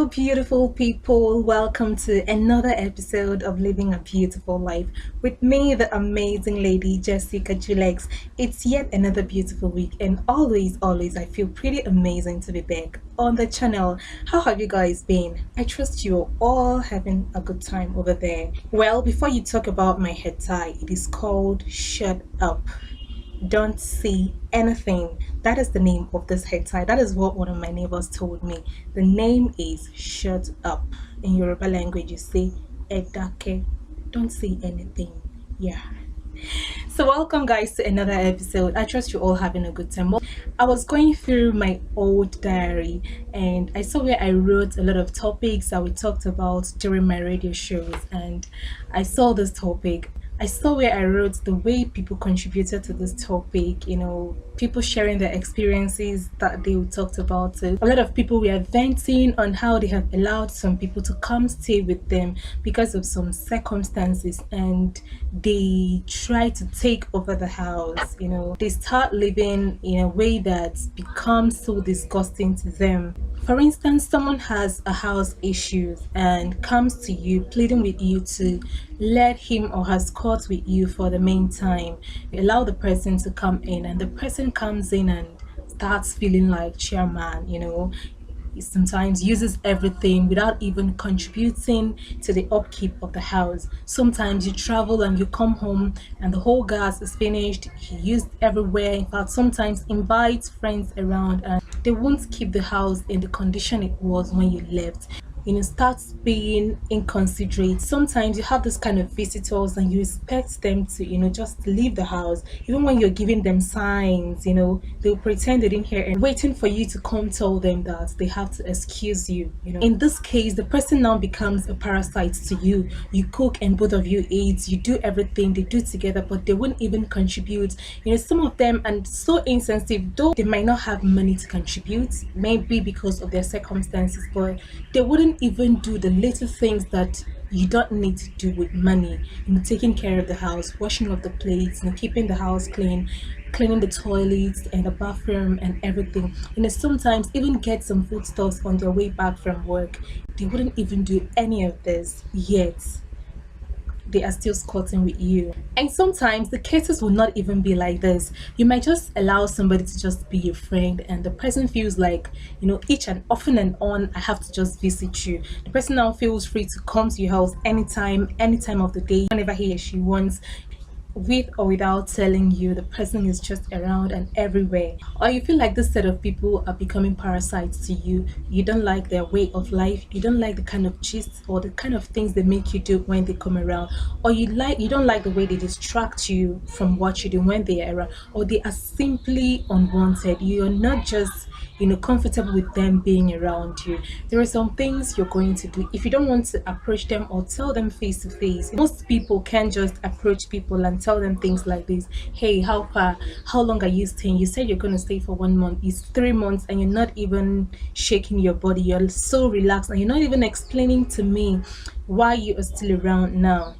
beautiful people. Welcome to another episode of Living a Beautiful Life with me, the amazing lady Jessica Julex. It's yet another beautiful week, and always, I feel pretty amazing to be back on the channel. How have you guys been? I trust you're all having a good time over there. Well, before you talk about my head tie, it is called Shut Up. Don't see anything. That is the name of this head tie. That is what one of my neighbors told me. The name is Shut Up. In Yoruba language, you say Edake. Don't see anything. Yeah. So welcome guys to another episode. I trust you're all having a good time. Well, I was going through my old diary and I saw where I wrote a lot of topics that we talked about during my radio shows, and I saw this topic. I saw where I wrote the way people contributed to this topic, people sharing their experiences that they talked about it. A lot of people were venting on how they have allowed some people to come stay with them because of some circumstances, and they try to take over the house. They start living in a way that becomes so disgusting to them. For instance, someone has a house issues and comes to you pleading with you to let him or her squat with you for the meantime. You allow the person to come in, and the person comes in and starts feeling like chairman. He sometimes uses everything without even contributing to the upkeep of the house. Sometimes you travel and you come home and the whole gas is finished. He used everywhere. In fact, sometimes invites friends around and they won't keep the house in the condition it was when you left. Starts being inconsiderate. Sometimes you have this kind of visitors and you expect them to, just leave the house. Even when you're giving them signs, they'll pretend they didn't hear and waiting for you to come tell them that they have to excuse you. In this case, the person now becomes a parasite to you. You cook and both of you eat, you do everything they do together, but they won't even contribute. Some of them are so insensitive, though they might not have money to contribute, maybe because of their circumstances, but they wouldn't even do the little things that you don't need to do with money. Taking care of the house, washing up the plates, keeping the house clean, cleaning the toilets and the bathroom and everything. Sometimes even get some foodstuffs on their way back from work. They wouldn't even do any of this, yet they are still squatting with you. And sometimes the cases will not even be like this. You might just allow somebody to just be your friend, and the person feels like, each and often and on, I have to just visit you. The person now feels free to come to your house anytime of the day, whenever he or she wants, with or without telling you. The person is just around and everywhere. Or you feel like this set of people are becoming parasites to you. You don't like their way of life, you don't like the kind of gist or the kind of things they make you do when they come around, or you don't like the way they distract you from what you do when they are around, or they are simply unwanted. You're not just comfortable with them being around you. There are some things you're going to do. If you don't want to approach them or tell them face to face, most people can just approach people and tell them things like this: hey, how far, how long are you staying? You said you're going to stay for 1 month, it's 3 months, and you're not even shaking your body. You're so relaxed and you're not even explaining to me why you are still around now.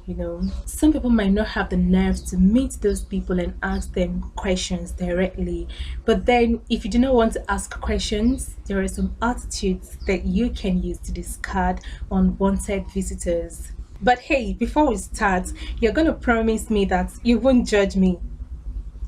Some people might not have the nerves to meet those people and ask them questions directly, but then if you do not want to ask questions, there are some attitudes that you can use to discard unwanted visitors. But hey, before we start, you're gonna promise me that you won't judge me.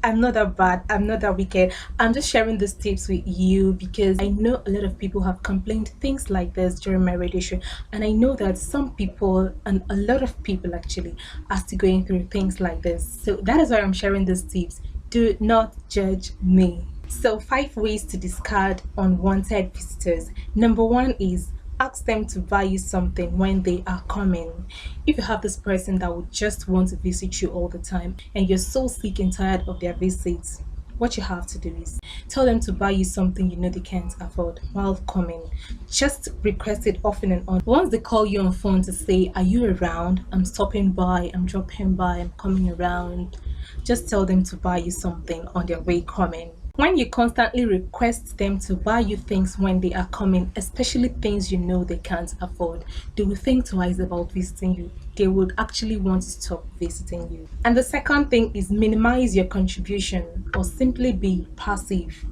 I'm not that bad, I'm not that wicked. I'm just sharing these tips with you because I know a lot of people have complained things like this during my radio show, and I know that some people, and a lot of people actually, are still going through things like this. So that is why I'm sharing these tips. Do not judge me. So 5 ways to discard unwanted visitors. Number 1 is ask them to buy you something when they are coming. If you have this person that would just want to visit you all the time and you're so sick and tired of their visits, what you have to do is tell them to buy you something they can't afford while coming. Just request it often and on. Once they call you on phone to say, are you around? I'm stopping by, I'm dropping by, I'm coming around. Just tell them to buy you something on their way coming. When you constantly request them to buy you things when they are coming, especially things they can't afford, they will think twice about visiting you. They would actually want to stop visiting you. And the second thing is minimize your contribution or simply be passive.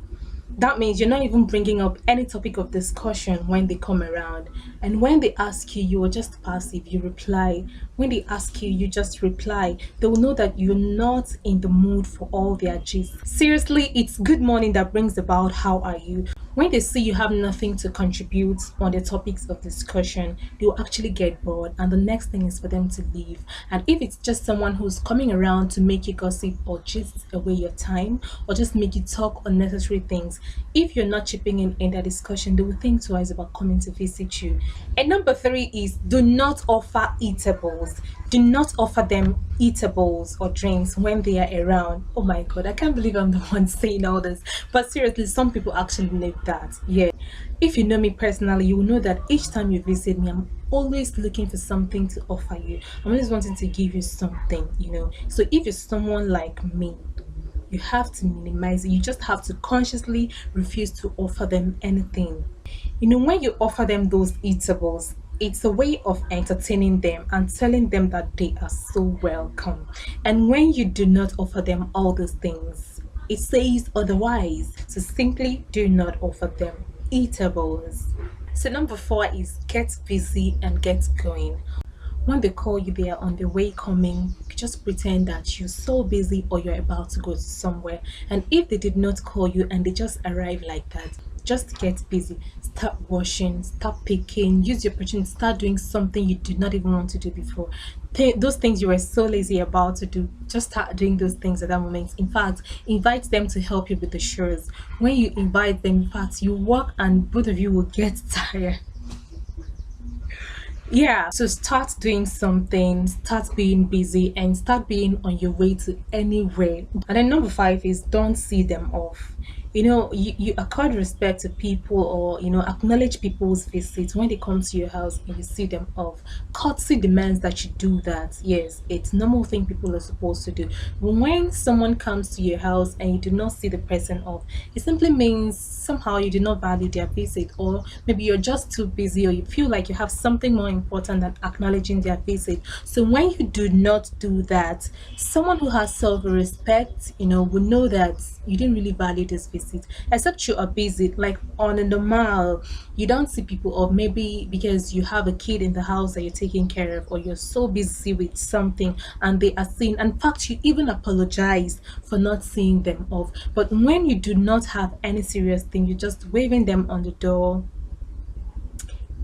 That means you're not even bringing up any topic of discussion when they come around. And when they ask you, you are just passive, you reply. When they ask you, you just reply. They will know that you're not in the mood for all their gist. Seriously, it's good morning that brings about how are you. When they see you have nothing to contribute on the topics of discussion, they will actually get bored, and the next thing is for them to leave. And if it's just someone who's coming around to make you gossip or just away your time or just make you talk unnecessary things, if you're not chipping in that discussion, they will think twice about coming to visit you. And number three is do not offer eatables. Do not offer them eatables or drinks when they are around. Oh my god, I can't believe I'm the one saying all this. But seriously, some people actually live that. Yeah. If you know me personally, you will know that each time you visit me, I'm always looking for something to offer you. I'm always wanting to give you something. So if you're someone like me, you have to minimize it. You just have to consciously refuse to offer them anything. When you offer them those eatables, it's a way of entertaining them and telling them that they are so welcome. And when you do not offer them all those things, it says otherwise. So simply do not offer them eatables. So number four is get busy and get going. When they call you, they are on the way coming. Just pretend that you're so busy or you're about to go somewhere. And if they did not call you and they just arrive like that, just get busy. Start washing, start picking, use your opportunity, start doing something you did not even want to do before. Those things you were so lazy about to do, just start doing those things at that moment. In fact, invite them to help you with the chores. When you invite them, in fact, you work and both of you will get tired. Yeah, so start doing something, start being busy, and start being on your way to anywhere. And then number five is don't see them off. You accord respect to people, or acknowledge people's visits when they come to your house and you see them off. Courtesy demands that you do that. Yes, it's normal thing people are supposed to do. But when someone comes to your house and you do not see the person off, it simply means somehow you do not value their visit, or maybe you're just too busy, or you feel like you have something more important than acknowledging their visit. So when you do not do that, someone who has self-respect, will know that you didn't really value this visit, except you are busy. Like on a normal, you don't see people, or maybe because you have a kid in the house that you're taking care of, or you're so busy with something and they are seeing. In fact, you even apologize for not seeing them off. But when you do not have any serious thing, you're just waving them on the door.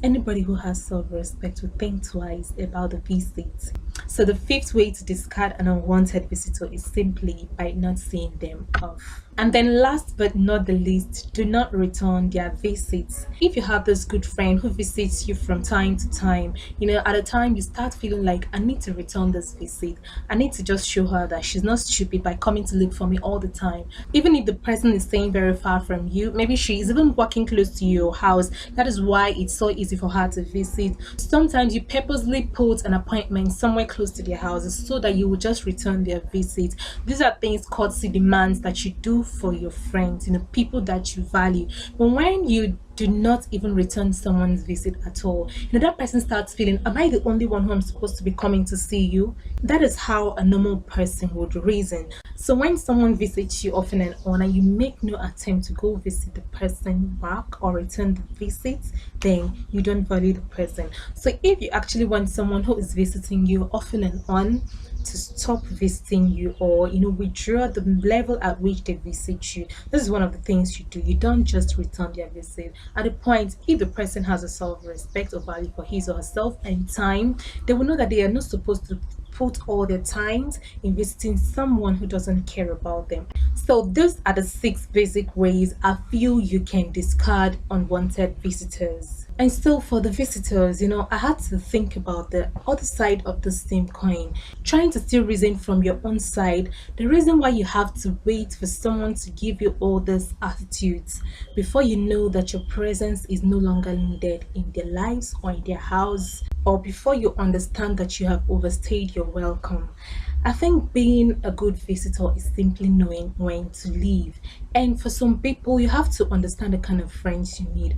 Anybody who has self-respect will think twice about the visit. So the fifth way to discard an unwanted visitor is simply by not seeing them off. And then last but not the least, do not return their visits. If you have this good friend who visits you from time to time, at a time you start feeling like, I need to return this visit. I need to just show her that she's not stupid by coming to look for me all the time. Even if the person is staying very far from you, maybe she is even walking close to your house. That is why it's so easy for her to visit. Sometimes you purposely put an appointment somewhere close to their houses so that you will just return their visit. These are things courtesy demands that you do for your friends, people that you value. But when you do not even return someone's visit at all, that person starts feeling, am I the only one who I'm supposed to be coming to see you? That is how a normal person would reason. So when someone visits you often and on, and you make no attempt to go visit the person back or return the visit, then you don't value the person. So if you actually want someone who is visiting you often and on to stop visiting you, or withdraw the level at which they visit you, this is one of the things you do. You don't just return their visit. At the point, if the person has a self-respect or value for his or herself and time, they will know that they are not supposed to put all their times in visiting someone who doesn't care about them. So these are the 6 basic ways I feel you can discard unwanted visitors. And so for the visitors, I had to think about the other side of the same coin, trying to still reason from your own side the reason why you have to wait for someone to give you all these attitudes before you know that your presence is no longer needed in their lives or in their house, or before you understand that you have overstayed your welcome. I think being a good visitor is simply knowing when to leave. And for some people, you have to understand the kind of friends you need.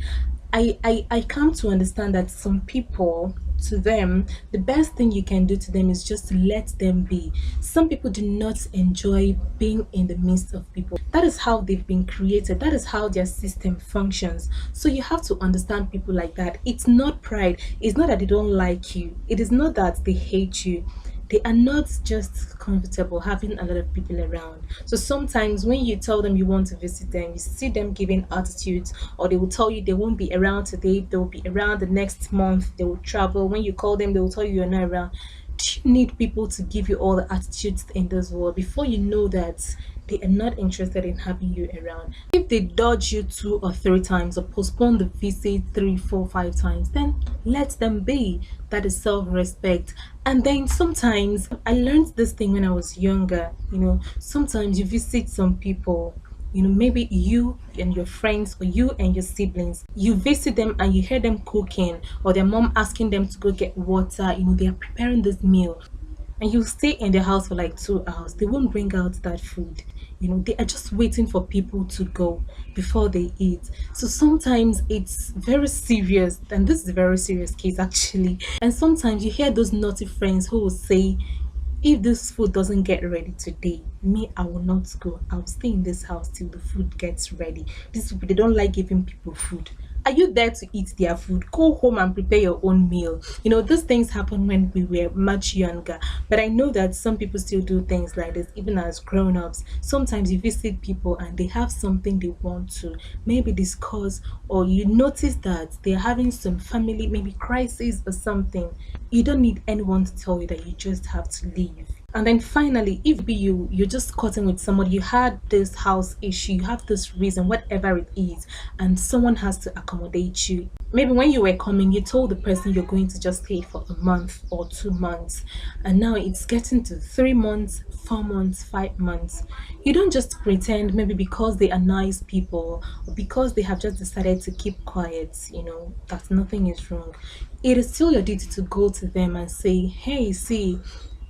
I come to understand that some people, to them, the best thing you can do to them is just to let them be. Some people do not enjoy being in the midst of people. That is how they've been created, that is how their system functions. So you have to understand people like that. It's not pride, it's not that they don't like you, it is not that they hate you. They are not just comfortable having a lot of people around. So sometimes when you tell them you want to visit them, you see them giving attitudes, or they will tell you they won't be around today, they will be around the next month, they will travel. When you call them, they will tell you you're not around. Do you need people to give you all the attitudes in this world before you know that they are not interested in having you around? If they dodge you 2 or 3 times or postpone the visit 3, 4, 5 times, then let them be. That is self-respect. And then sometimes I learned this thing when I was younger. Sometimes you visit some people, maybe you and your friends or you and your siblings, you visit them and you hear them cooking or their mom asking them to go get water. They are preparing this meal, and you stay in the house for like 2 hours. They won't bring out that food. They are just waiting for people to go before they eat. So sometimes it's very serious, and this is a very serious case actually. And sometimes you hear those naughty friends who will say, if this food doesn't get ready today, me, I will not go. I'll stay in this house till the food gets ready. These people, they don't like giving people food. Are you there to eat their food? Go home and prepare your own meal. These things happen when we were much younger. But I know that some people still do things like this, even as grown-ups. Sometimes you visit people and they have something they want to maybe discuss, or you notice that they're having some family, maybe crisis or something. You don't need anyone to tell you that you just have to leave. And then finally, if be you're just cutting with somebody, you had this house issue, you have this reason, whatever it is, and someone has to accommodate you. Maybe when you were coming, you told the person you're going to just stay for a month or 2 months, and now it's getting to 3 months, 4 months, 5 months. You don't just pretend, maybe because they are nice people or because they have just decided to keep quiet, that nothing is wrong. It is still your duty to go to them and say, hey, see,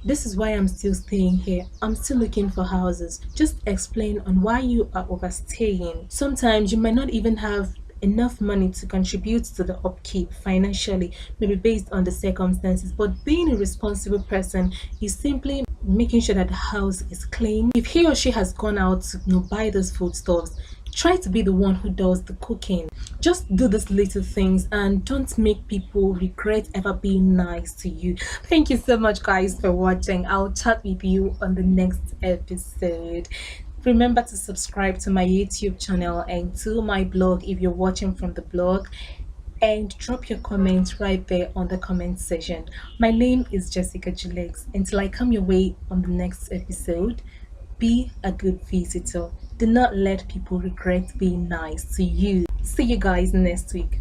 this is why I'm still staying here. I'm still looking for houses. Just explain on why you are overstaying. Sometimes you might not even have enough money to contribute to the upkeep financially, maybe based on the circumstances. But being a responsible person is simply making sure that the house is clean. If he or she has gone out to buy those foodstuffs, try to be the one who does the cooking. Just do these little things and don't make people regret ever being nice to you. Thank you so much, guys, for watching. I'll chat with you on the next episode. Remember to subscribe to my YouTube channel and to my blog if you're watching from the blog, and drop your comments right there on the comment section. My name is Jessica Julex. Until I come your way on the next episode, be a good visitor. Do not let people regret being nice to you. See you guys next week.